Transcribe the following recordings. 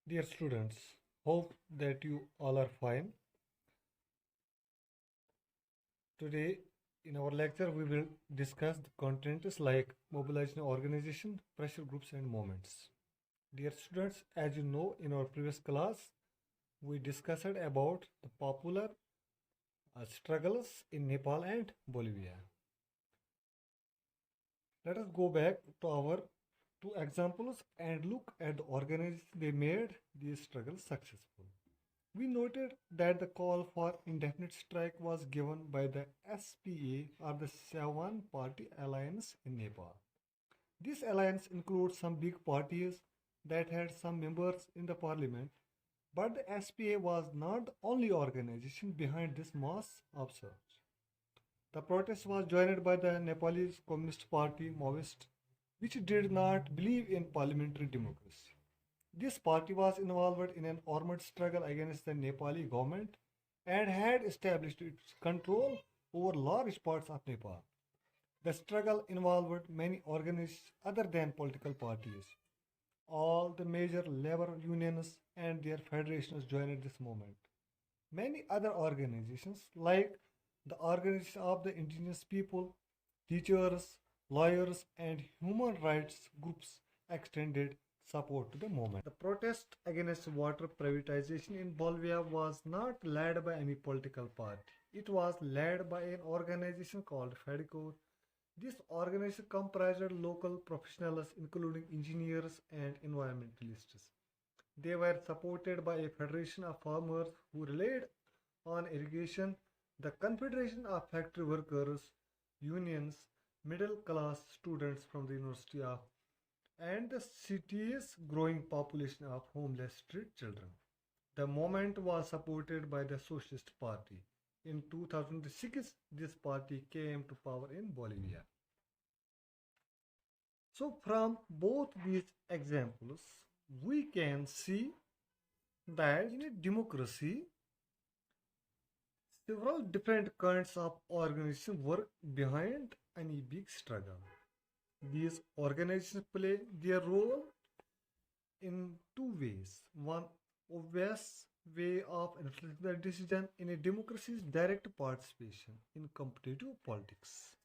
Dear students, hope that you all are fine. Today, in our lecture, we will discuss the contents like mobilization organization, pressure groups, and moments. Dear students, as you know, in our previous class, we discussed about the popular struggles in Nepal and Bolivia. Let us go back to our two examples and look at the organization they made these struggles successful. We noted that the call for indefinite strike was given by the SPA or the Seven Party Alliance in Nepal. This alliance includes some big parties that had some members in the parliament, but the SPA was not the only organization behind this mass upsurge. The protest was joined by the Nepalese Communist Party Maoist, which did not believe in parliamentary democracy. This party was involved in an armed struggle against the Nepali government and had established its control over large parts of Nepal. The struggle involved many organizations other than political parties. All the major labor unions and their federations joined this movement. Many other organizations, like the Organization of the Indigenous People, teachers, lawyers, and human rights groups, extended support to the movement. The protest against water privatization in Bolivia was not led by any political party. It was led by an organization called FEDICOR. This organization comprised local professionals, including engineers and environmentalists. They were supported by a federation of farmers who relied on irrigation, the Confederation of Factory Workers, unions, middle class students from the University of, and the city's growing population of homeless street children. The movement was supported by the Socialist Party. In 2006, this party came to power in Bolivia. So, from both these examples, we can see that in a democracy, several different kinds of organizations work behind any big struggle. These organizations play their role in two ways. One obvious way of influencing the decision in a democracy is direct participation in competitive politics.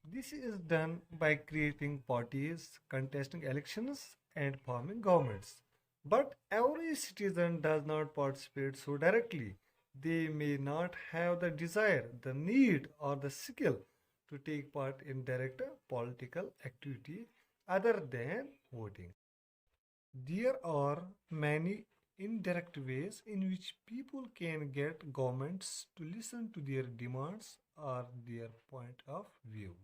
This is done by creating parties, contesting elections, and forming governments. But every citizen does not participate so directly. They may not have the desire, the need, or the skill to take part in direct political activity other than voting. There are many indirect ways in which people can get governments to listen to their demands or their point of view.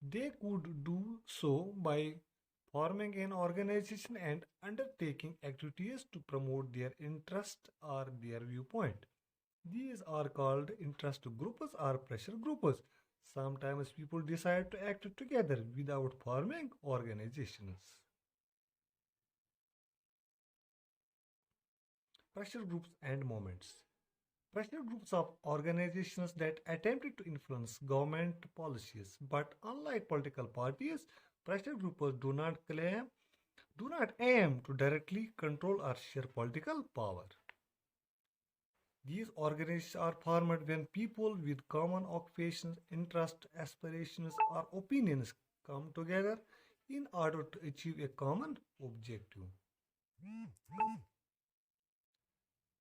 They could do so by forming an organization and undertaking activities to promote their interest or their viewpoint. These are called interest groups or pressure groups. Sometimes people decide to act together without forming organizations. Pressure groups and movements. Pressure groups of organizations that attempted to influence government policies, but unlike political parties, pressure groups do not aim to directly control or share political power. These organizations are formed when people with common occupations, interests, aspirations, or opinions come together in order to achieve a common objective.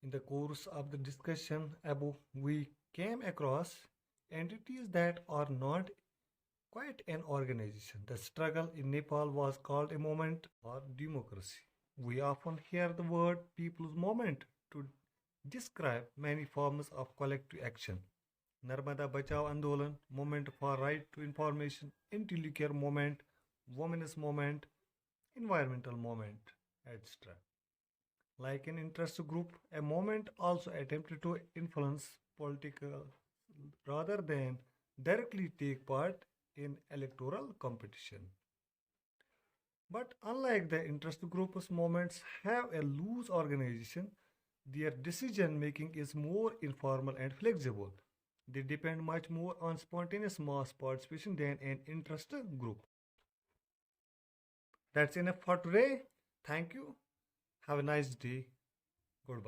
In the course of the discussion above, we came across entities that are not quite an organization. The struggle in Nepal was called a movement for democracy. We often hear the word people's movement to describe many forms of collective action. Narmada Bachao Andolan, movement for right to information, anti-liquor movement, women's movement, environmental movement, etc. Like an interest group, a movement also attempted to influence political rather than directly take part in electoral competition. But unlike the interest groups, movements have a loose organization. Their decision making is more informal and flexible. They depend much more on spontaneous mass participation than an interest group. That's enough for today. Thank you. Have a nice day. Goodbye.